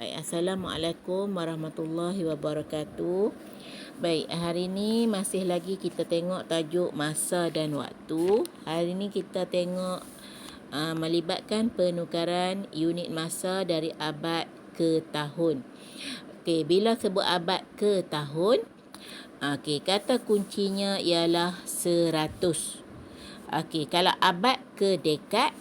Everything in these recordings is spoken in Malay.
Baik, Assalamualaikum warahmatullahi wabarakatuh. Baik, hari ini masih lagi kita tengok tajuk masa dan waktu. Hari ini kita tengok melibatkan penukaran unit masa dari abad ke tahun. Okey, bila sebut abad ke tahun, kata kuncinya ialah 100. Okey, kalau abad ke dekad,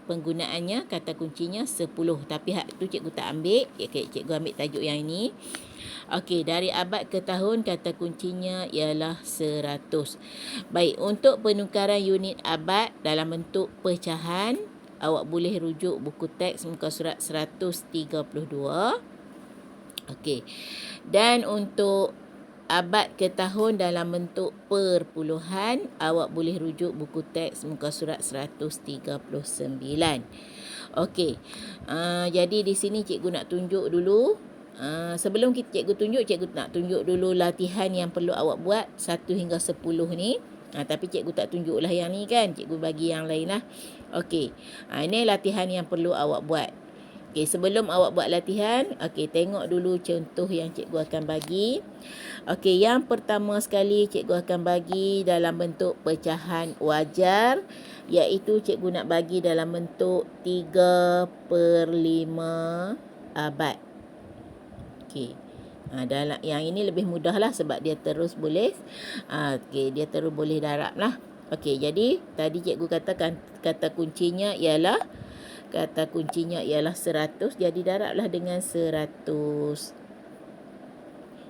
penggunaannya kata kuncinya 10. Tapi hak tu cikgu tak ambil. Cikgu ambil tajuk yang ini. Okey, dari abad ke tahun kata kuncinya ialah 100. Baik, untuk penukaran unit abad dalam bentuk pecahan, awak boleh rujuk buku teks muka surat 132. Okey. Dan untuk abad ke tahun dalam bentuk perpuluhan, awak boleh rujuk buku teks muka surat 139. Okey. Jadi di sini cikgu nak tunjuk dulu. Sebelum cikgu tunjuk, cikgu nak tunjuk dulu latihan yang perlu awak buat 1 hingga 10 ni. Tapi cikgu tak tunjuklah yang ni kan. Cikgu bagi yang lain lah. Okey. Ini latihan yang perlu awak buat. Okey, sebelum awak buat latihan, tengok dulu contoh yang cikgu akan bagi. Okey, yang pertama sekali cikgu akan bagi dalam bentuk pecahan wajar, iaitu cikgu nak bagi dalam bentuk 3/5 abad. Okey. Dalam yang ini lebih mudah lah sebab dia terus boleh dia terus boleh darab lah. Okey, jadi tadi cikgu katakan kata kuncinya ialah 100, jadi darablah dengan 100.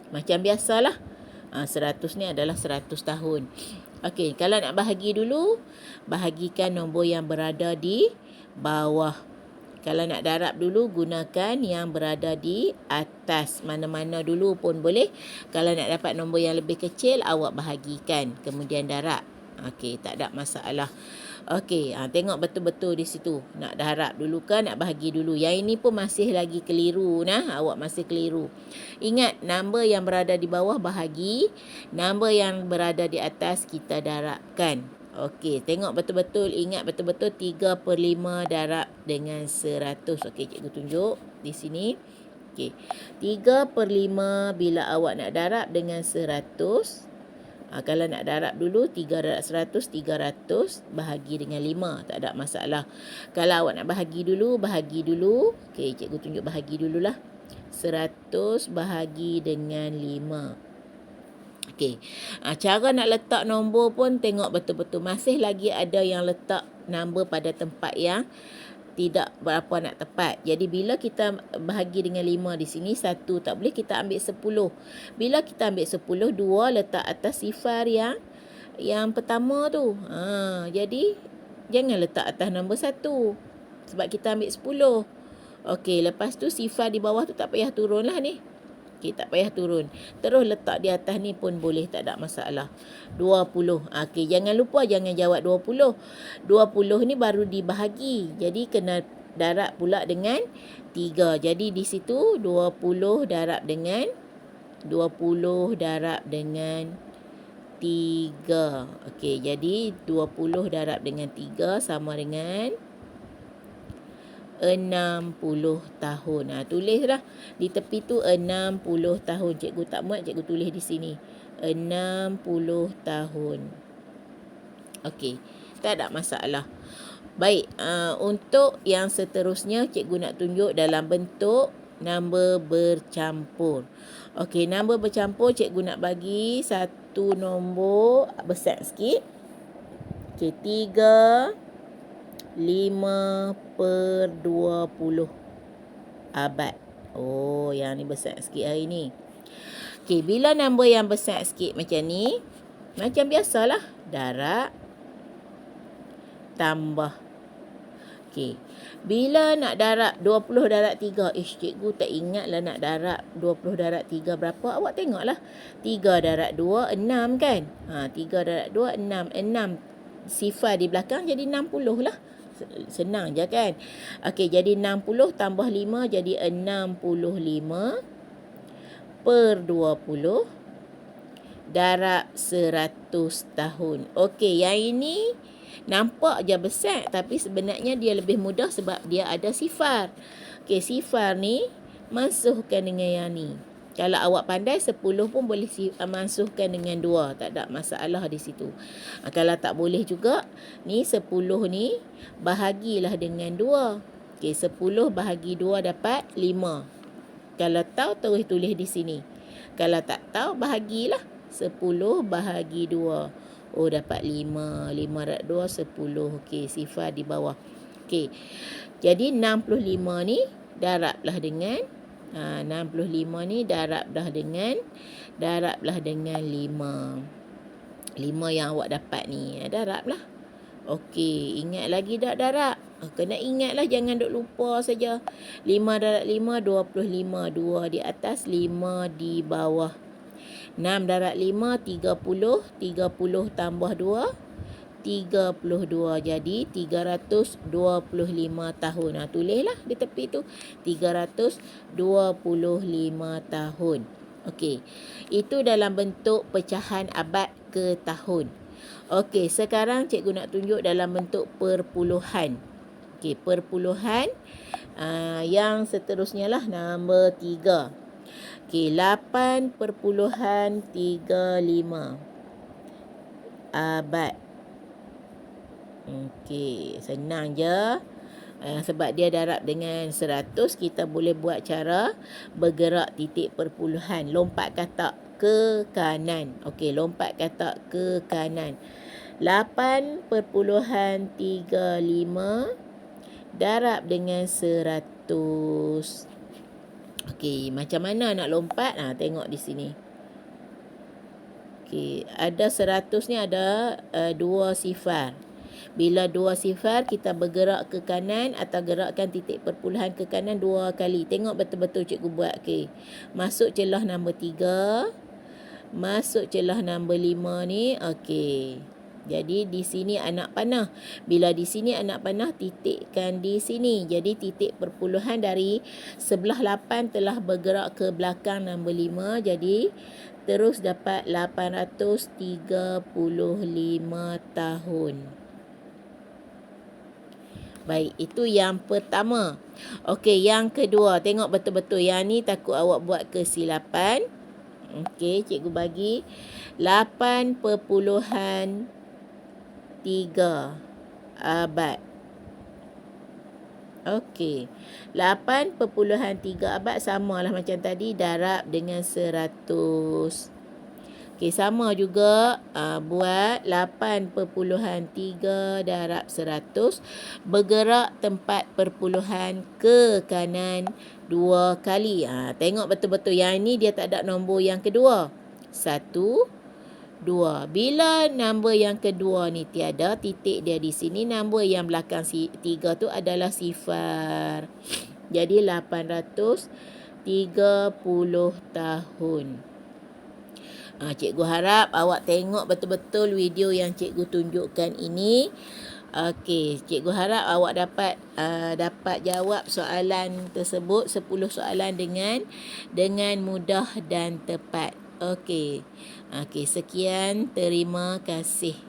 Macam biasalah. 100 ni adalah 100 tahun. Okey, kalau nak bahagi dulu, bahagikan nombor yang berada di bawah. Kalau nak darab dulu, gunakan yang berada di atas. Mana-mana dulu pun boleh. Kalau nak dapat nombor yang lebih kecil, awak bahagikan. Kemudian darab. Okey, tak ada masalah. Okey, tengok betul-betul di situ. Nak darab dulu ke, nak bahagi dulu. Yang ini pun masih lagi keliru. Awak masih keliru. Ingat, nombor yang berada di bawah bahagi. Nombor yang berada di atas kita darabkan. Okey, tengok betul-betul. Ingat betul-betul 3/5 darab dengan 100. Okey, cikgu tunjuk di sini. Okey, 3/5 bila awak nak darab dengan 100. Kalau nak darab dulu 3 darab 100, 300 bahagi dengan 5, tak ada masalah. Kalau awak nak bahagi dulu. Okey, cikgu tunjuk bahagi dululah. 100 bahagi dengan 5. Okey. Cara nak letak nombor pun tengok betul-betul. Masih lagi ada yang letak nombor pada tempat yang tidak berapa nak tepat. Jadi bila kita bahagi dengan 5 di sini, 1 tak boleh, kita ambil 10. Bila kita ambil 10, 2 letak atas sifar yang pertama tu. Jadi jangan letak atas nombor 1. Sebab kita ambil 10. Okey, lepas tu sifar di bawah tu tak payah turun lah ni. Okey, tak payah turun. Terus letak di atas ni pun boleh, tak ada masalah. 20. Okey, jangan lupa jangan jawab 20. 20 ni baru dibahagi. Jadi kena darab pula dengan 3. Jadi di situ 20 darab dengan 3. Okey, jadi 20 darab dengan 3 sama dengan 60 tahun. Tulislah di tepi tu 60 tahun. Cikgu tak muat, cikgu tulis di sini. 60 tahun. Okey, tak ada masalah. Baik, untuk yang seterusnya cikgu nak tunjuk dalam bentuk nombor bercampur. Okey, nombor bercampur cikgu nak bagi satu nombor besar sikit. Okey, 5/20 abad. Yang ni besar sikit hari ni. Okey, bila nombor yang besar sikit macam ni, macam biasalah, darab, tambah. Okey, bila nak darab 20 darab 3, cikgu tak ingatlah nak darab 20 darab 3 berapa. Awak tengoklah, 3 darab 2, 6 kan. 3 darab 2, 6. 6 sifar di belakang jadi 60 lah. Senang je kan. Okey, jadi 60 tambah 5 jadi 65/20 darab 100 tahun. Okey, yang ini nampak je besar tapi sebenarnya dia lebih mudah sebab dia ada sifar. Okey, sifar ni mansuhkan dengan yang ni. Kalau awak pandai 10 pun boleh mansuhkan dengan 2. Tak ada masalah di situ. Kalau tak boleh juga, ni 10 ni bahagilah dengan 2. Okey, 10 bahagi 2 dapat 5. Kalau tahu terus tulis di sini. Kalau tak tahu bahagilah 10 bahagi 2. Oh, dapat 5. 5 darab 2 10. Okey, sifar di bawah. Okey. Jadi 65 ni darablah dengan 65 ni darablah dengan 5. 5 yang awak dapat ni, darablah. Okey, ingat lagi tak darab? Kena ingatlah, jangan duk lupa saja. 5 darab 5 25, 2 di atas, 5 di bawah. 6 darab 5 30, 30 tambah 2 32, jadi 325 tahun. Tulislah di tepi tu 325 tahun. Okey, itu dalam bentuk pecahan abad ke tahun. Okey, sekarang cikgu nak tunjuk dalam bentuk perpuluhan. Okey, perpuluhan yang seterusnya lah, nombor 3. Okey, 8.35 abad. Okey, senang je. Sebab dia darab dengan 100, kita boleh buat cara bergerak titik perpuluhan. Lompat katak ke kanan. Okey, lompat katak ke kanan. 8.35 darab dengan 100. Okey, macam mana nak lompat? Tengok di sini. Okey, ada 100 ni ada 2 sifar. Bila 2 sifar, kita bergerak ke kanan atau gerakkan titik perpuluhan ke kanan 2 kali. Tengok betul-betul cikgu buat. Okey. Masuk celah nombor 3. Masuk celah nombor 5 ni. Okey. Jadi di sini anak panah. Bila di sini anak panah, titikkan di sini. Jadi titik perpuluhan dari sebelah 8 telah bergerak ke belakang nombor 5. Jadi terus dapat 835 tahun. Baik, itu yang pertama. Okey, yang kedua. Tengok betul-betul. Yang ni takut awak buat kesilapan. Okey, cikgu bagi 8.3 abad. Okey, 8.3 abad samalah macam tadi, darab dengan 100. Okey, sama juga buat 8.3 darab 100. Bergerak tempat perpuluhan ke kanan 2 kali. Tengok betul-betul. Yang ni dia tak ada nombor yang kedua. 1, 2. Bila nombor yang kedua ni tiada, titik dia di sini, nombor yang belakang 3 tu adalah sifar. Jadi 830 tahun. Cikgu harap awak tengok betul-betul video yang cikgu tunjukkan ini. Okey, cikgu harap awak dapat jawab soalan tersebut, 10 soalan dengan mudah dan tepat. Okey. Okey, sekian, terima kasih.